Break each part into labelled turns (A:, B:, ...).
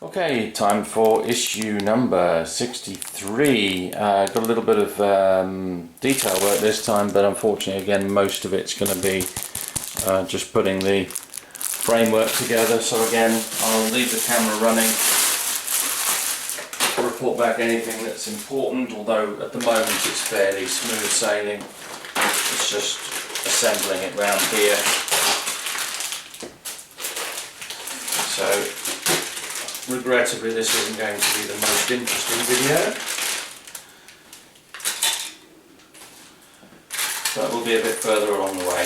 A: Okay, time for issue number 63. Got a little bit of detail work this time, but unfortunately again most of it's going to be just putting the framework together. So again, I'll leave the camera running, report back anything that's important, although at the moment it's fairly smooth sailing. It's just assembling it round here. So regrettably this isn't going to be the most interesting video, but we'll be a bit further along the way.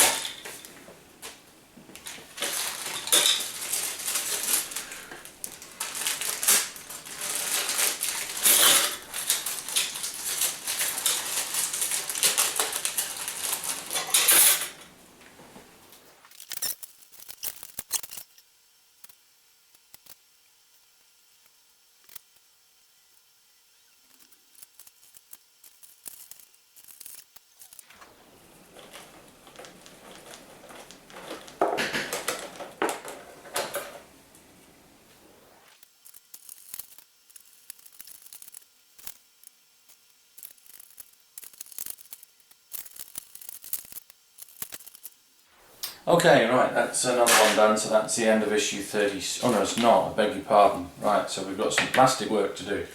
A: Okay, right, that's another one done, so that's the end of issue 30. Oh no, it's not, I beg your pardon. Right, so we've got some plastic work to do.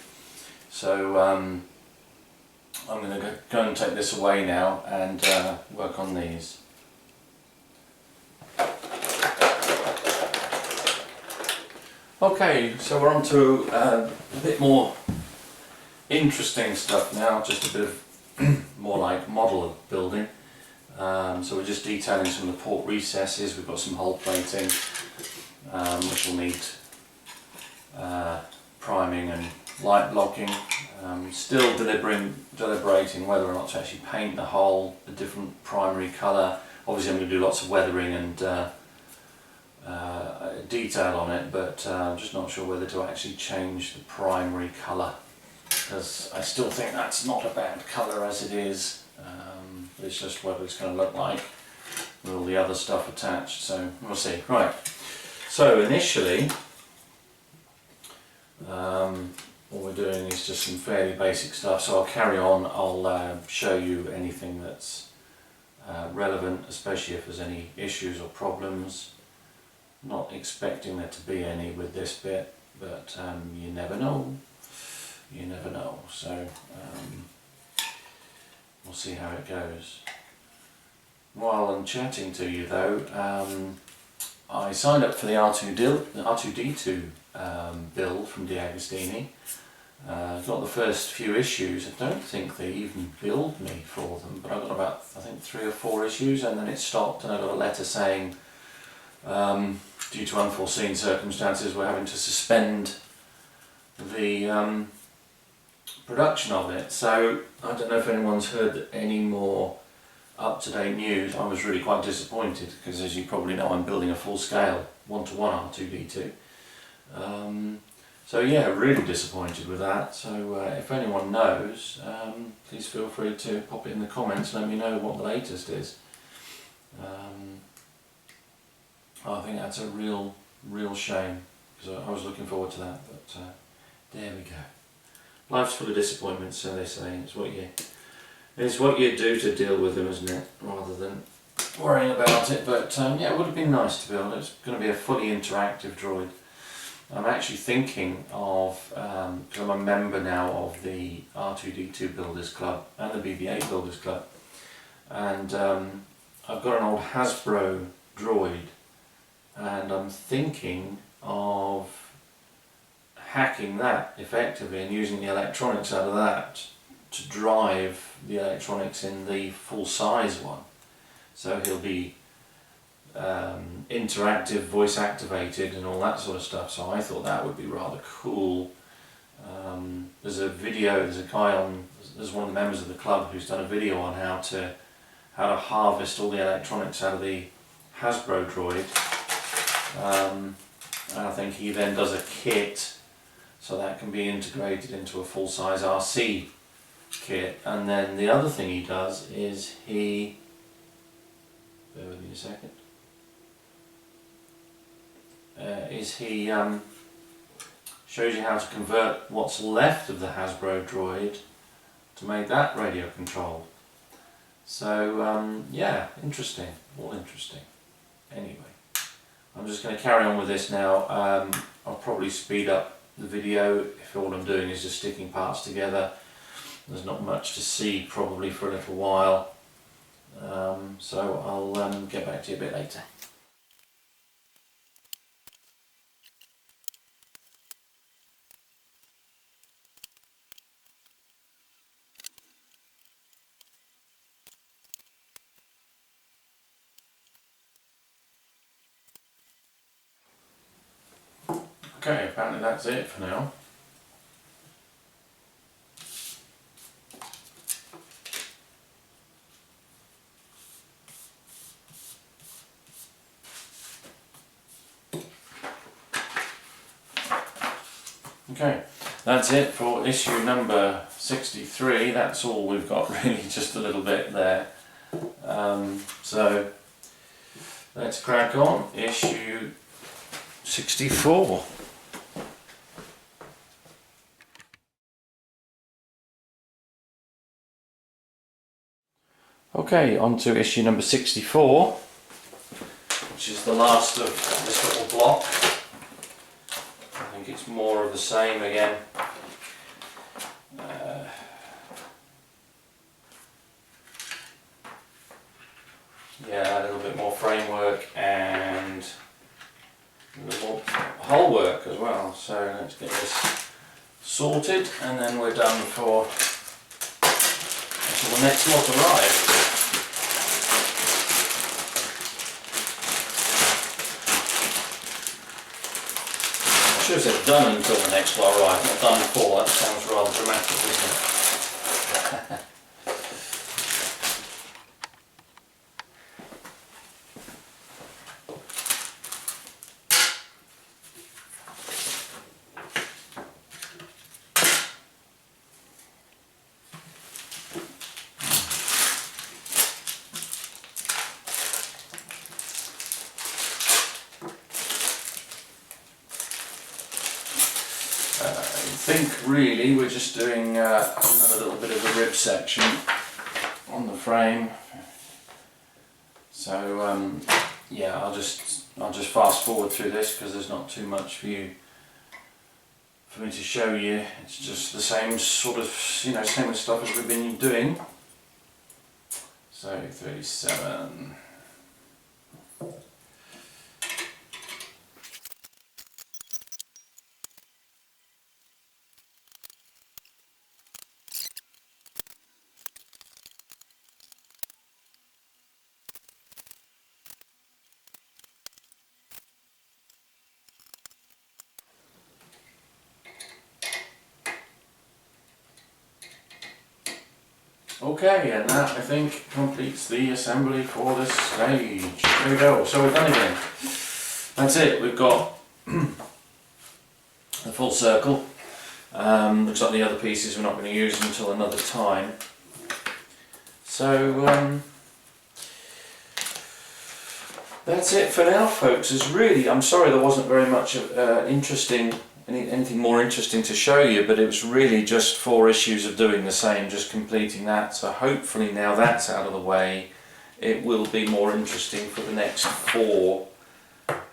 A: So I'm going to go and take this away now and work on these. Okay, so we're on to a bit more interesting stuff now, just a bit of more like model building. So we're just detailing some of the port recesses. We've got some hull plating which will need priming and light blocking. Still deliberating whether or not to actually paint the hull a different primary colour. Obviously I'm going to do lots of weathering and detail on it, but I'm just not sure whether to actually change the primary colour, because I still think that's not a bad colour as it is. It's just what it's going to look like with all the other stuff attached, so we'll see. Right, so initially what we're doing is just some fairly basic stuff, so I'll carry on. I'll show you anything that's relevant, especially if there's any issues or problems. Not expecting there to be any with this bit, but you never know. You never know, so we'll see how it goes. While I'm chatting to you though, I signed up for the R2D2 build from D'Agostini. Got the first few issues. I don't think they even billed me for them, but I got about, I think, 3 or 4 issues, and then it stopped, and I got a letter saying due to unforeseen circumstances we're having to suspend the production of it. So I don't know if anyone's heard any more up-to-date news. I was really quite disappointed because, as you probably know, I'm building a full-scale 1-to-1 R2D2. So yeah, really disappointed with that. So if anyone knows, please feel free to pop it in the comments and let me know what the latest is. I think that's a real shame, because I was looking forward to that, but there we go. Life's full of disappointments, so they say. It's what you do to deal with them, isn't it? Rather than worrying about it. But yeah, it would have been nice to build. It's going to be a fully interactive droid. I'm actually thinking of, because I'm a member now of the R2D2 Builders Club and the BB-8 Builders Club, and I've got an old Hasbro droid, and I'm thinking of hacking that effectively and using the electronics out of that to drive the electronics in the full size one. So he'll be interactive, voice activated and all that sort of stuff, so I thought that would be rather cool. There's a video, there's one of the members of the club who's done a video on how to harvest all the electronics out of the Hasbro droid. And I think he then does a kit so that can be integrated into a full-size RC kit. And then the other thing he does is bear with me a second, shows you how to convert what's left of the Hasbro droid to make that radio controlled. So yeah, interesting, all interesting. Anyway, I'm just going to carry on with this now. I'll probably speed up the video if all I'm doing is just sticking parts together. There's not much to see probably for a little while, so I'll get back to you a bit later. Okay, apparently that's it for now. Okay, that's it for issue number 63. That's all we've got really, just a little bit there. So let's crack on. Issue 64. Okay, on to issue number 64, which is the last of this little block. I think it's more of the same again. Yeah, a little bit more framework and a little more hull work as well. So let's get this sorted and then we're done for until the next lot arrives. I should have said done until the next lot arrives, not done before. That sounds rather dramatic, doesn't it? I think really we're just doing another little bit of the rib section on the frame. So yeah, I'll just fast forward through this because there's not too much for me to show you. It's just the same sort of, same stuff as we've been doing. So 37. Okay, and that I think completes the assembly for this stage. There we go, so we're done again. That's it, we've got the full circle. Looks like the other pieces we're not going to use until another time. So that's it for now, folks. I'm sorry there wasn't very much anything more interesting to show you, but it was really just 4 issues of doing the same, just completing that. So hopefully now that's out of the way, it will be more interesting for the next 4,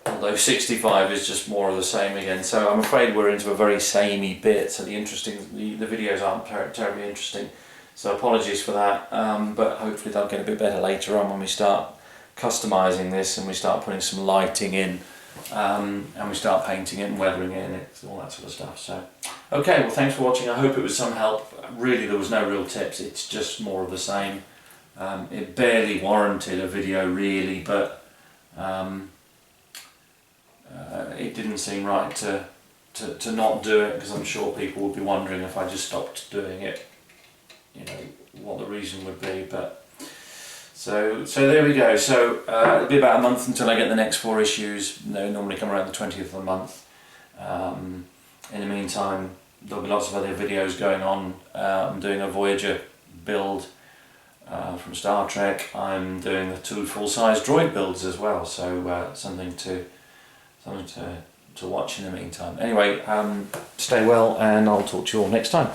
A: although 65 is just more of the same again. So I'm afraid we're into a very samey bit, so the videos aren't terribly interesting, so apologies for that, but hopefully they'll get a bit better later on when we start customizing this and we start putting some lighting in. And we start painting it and weathering it and all that sort of stuff. So, okay, well thanks for watching. I hope it was some help. Really, there was no real tips. It's just more of the same. It barely warranted a video really, but it didn't seem right to not do it, because I'm sure people would be wondering if I just stopped doing it, what the reason would be. But So there we go. So it'll be about a month until I get the next 4 issues. They normally come around the 20th of the month. In the meantime, there'll be lots of other videos going on. I'm doing a Voyager build from Star Trek. I'm doing the 2 full-size droid builds as well. So something to to watch in the meantime. Anyway, stay well, and I'll talk to you all next time.